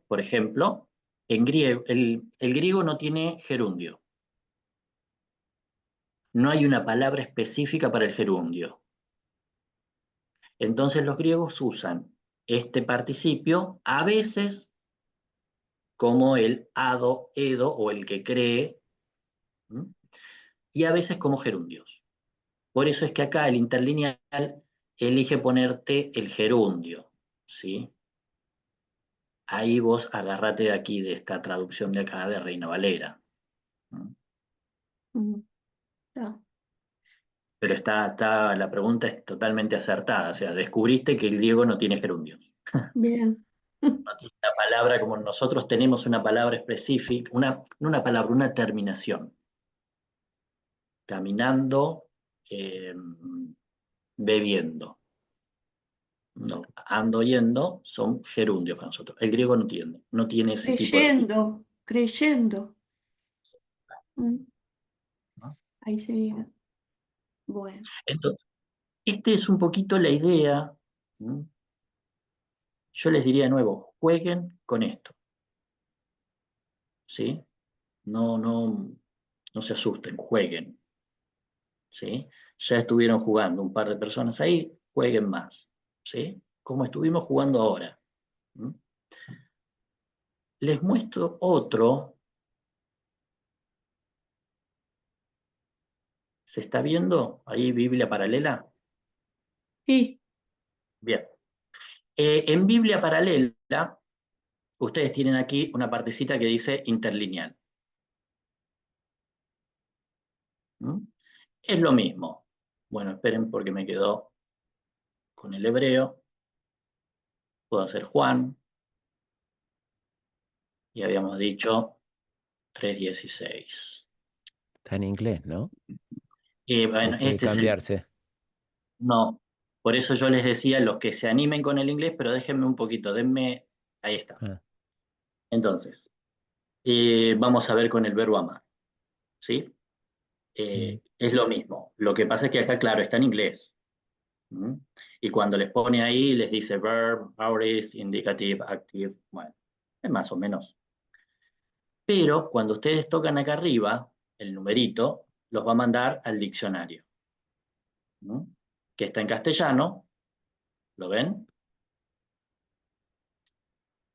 A: por ejemplo, en griego, el griego no tiene gerundio. No hay una palabra específica para el gerundio. Entonces los griegos usan este participio a veces como el ado, edo o el que cree, ¿m? Y a veces como gerundios. Por eso es que acá el interlineal elige ponerte el gerundio, ¿sí? Ahí vos agarrate de aquí, de esta traducción de acá de Reina Valera. ¿No?
B: Mm, está
A: Pero la pregunta es totalmente acertada. O sea, descubriste que el griego no tiene gerundios.
B: bien.
A: No tiene una palabra como nosotros tenemos una palabra específica, no una palabra, una terminación. Caminando, eh, bebiendo. No, ando yendo son gerundios para nosotros. El griego no tiene ese tipo de...
B: Creyendo, creyendo. Mm,
A: ¿No?
B: ahí sería. Bueno,
A: Entonces, esta es un poquito la idea. ¿No? Yo les diría de nuevo, jueguen con esto, ¿sí? No se asusten, jueguen, ¿sí? Ya estuvieron jugando un par de personas ahí, jueguen más, ¿sí? Como estuvimos jugando ahora. ¿Mm? Les muestro otro. ¿Se está viendo ahí Biblia paralela?
B: sí,
A: Bien. En Biblia paralela, ustedes tienen aquí una partecita que dice interlineal. ¿Mm? Es lo mismo. Bueno, esperen porque me quedó con el hebreo. Puedo hacer Juan. Y habíamos dicho 3:16.
E: Está en inglés, ¿no? O
A: Bueno,
E: puede
A: este es el...
E: cambiarse.
A: No, por eso yo les decía, los que se animen con el inglés, pero déjenme un poquito, denme... Ahí está.
E: Ah,
A: Entonces, vamos a ver con el verbo amar, ¿sí?
E: mm,
A: Es lo mismo. Lo que pasa es que acá, claro, está en inglés. ¿Mm? Y cuando les pone ahí, les dice verb, aorist, indicative, active. Bueno, es más o menos. Pero cuando ustedes tocan acá arriba, el numerito, los va a mandar al diccionario, ¿no? Que está en castellano. ¿Lo ven?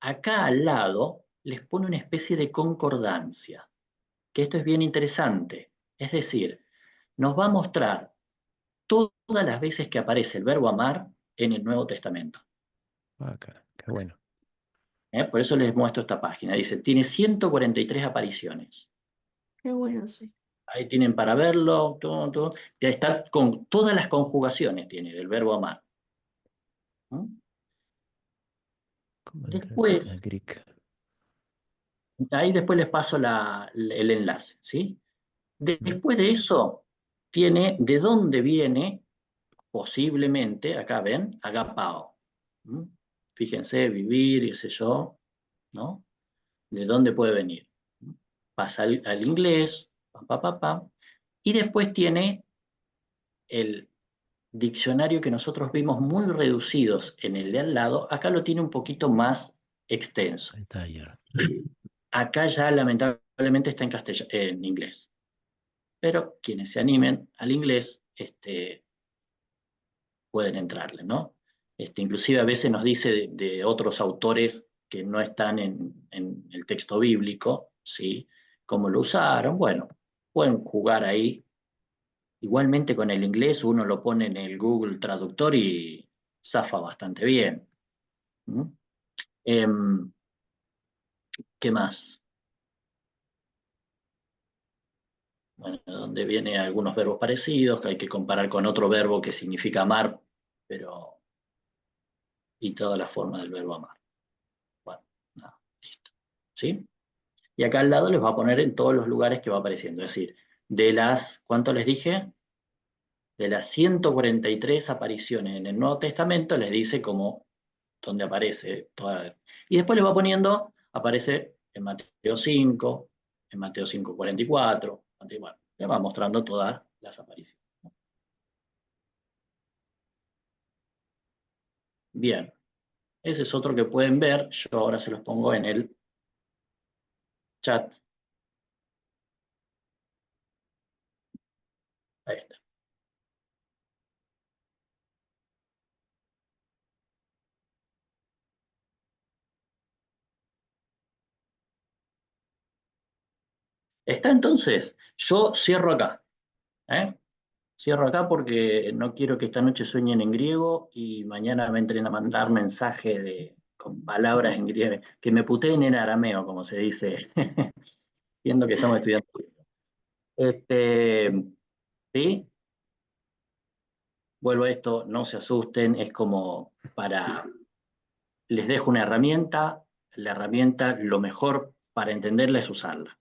A: Acá al lado les pone una especie de concordancia, que esto es bien interesante. Es decir, nos va a mostrar todas las veces que aparece el verbo amar en el Nuevo Testamento.
E: qué bueno.
A: Por eso les muestro esta página. Dice, tiene 143 apariciones.
B: Qué bueno, sí.
A: Ahí tienen para verlo, todo, todo. Ya está con todas las conjugaciones, tiene del verbo amar. ¿Mm?
E: ¿Cómo entrar a
A: Después,
E: Greek?
A: ahí después les paso el enlace, ¿sí?
E: Mm,
A: Después de eso, tiene de dónde viene, posiblemente, acá ven, agapao. ¿Mm? Fíjense, vivir, qué sé yo, ¿no? ¿De dónde puede venir? Pasa al inglés, pam, pam, pam, pam, y después tiene el diccionario que nosotros vimos muy reducidos en el de al lado, acá lo tiene un poquito más extenso.
E: Detalle.
A: Acá ya lamentablemente está en inglés, pero quienes se animen al inglés pueden entrarle, ¿no? Inclusive a veces nos dice de otros autores que no están en el texto bíblico, ¿sí? Cómo lo usaron, bueno, pueden jugar ahí. Igualmente con el inglés uno lo pone en el Google Traductor y zafa bastante bien. ¿Mm? Em, ¿Qué más? Bueno, donde viene algunos verbos parecidos que hay que comparar con otro verbo que significa amar, pero y toda la forma del verbo amar. Bueno, nada, listo. ¿Sí? Y acá al lado les va a poner en todos los lugares que va apareciendo. Es decir, ¿cuánto les dije? De las 143 apariciones en el Nuevo Testamento, les dice como dónde aparece toda. Y después les va poniendo, aparece en Mateo 5, en Mateo 5:44, bueno, le va mostrando todas las apariciones. Bien, ese es otro que pueden ver. Yo ahora se los pongo en el chat. Ahí está. Está entonces, yo cierro acá. ¿Eh? Cierro acá porque no quiero que esta noche sueñen en griego y mañana me entren a mandar mensajes con palabras en griego, que me puteen en arameo, como se dice, siendo que estamos estudiando. Este, ¿Sí? Vuelvo a esto, no se asusten, es como les dejo una herramienta, la herramienta lo mejor para entenderla es usarla,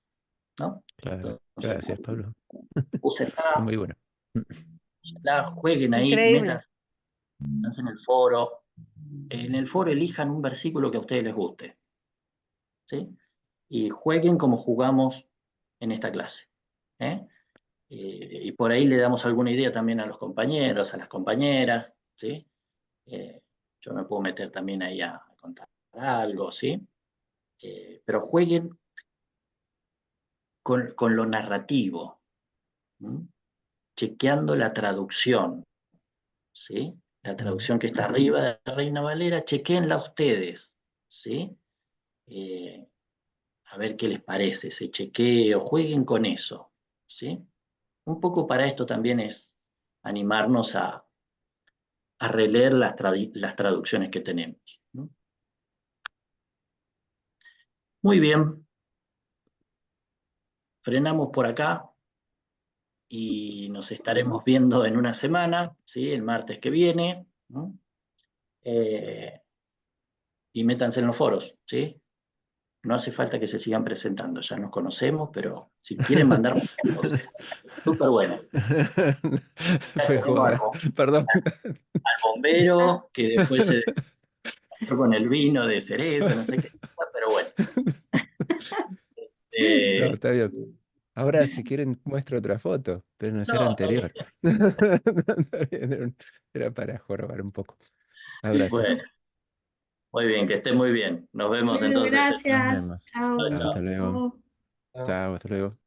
A: ¿no?
E: Claro.
A: Entonces,
E: Gracias, Pablo. Está
A: úsenla,
E: muy bueno.
A: jueguen ahí,
C: Increíble.
A: métanse en el foro. En el foro elijan un versículo que a ustedes les guste, ¿sí? Y jueguen como jugamos en esta clase. ¿Eh? Y por ahí le damos alguna idea también a los compañeros, a las compañeras, ¿sí? Eh, yo me puedo meter también ahí a contar algo, ¿sí? Pero jueguen con lo narrativo, ¿m? Chequeando la traducción, ¿sí? La
E: Mm,
A: traducción que está arriba de Reina Valera, chequenla ustedes, ¿sí? Eh, a ver qué les parece ese chequeo, jueguen con eso, ¿sí? Un poco para esto también es animarnos a releer las traducciones que tenemos, ¿no? Muy bien, frenamos por acá y nos estaremos viendo en una semana, ¿sí? El martes que viene, ¿no? Y métanse en los foros, ¿sí? No hace falta que se sigan presentando, ya nos conocemos, pero si quieren mandar fotos, súper bueno. Ya
E: Fue
A: tenemos
E: joda. Perdón.
A: al bombero, que después se pasó con el vino de cereza, no sé qué, pero bueno.
E: No,
A: Eh,
E: está bien. Ahora, si quieren, muestro otra foto, pero no será
A: no, está bien.
E: anterior. Está bien, era para jorobar un poco. Abrazo.
A: Bueno, muy bien, que esté muy bien. Nos vemos
B: Bueno,
A: entonces.
E: Nos
B: gracias.
E: vemos.
B: Chao.
A: Chao,
E: Hasta
A: chao.
E: luego.
B: Chao.
E: Chao, hasta luego.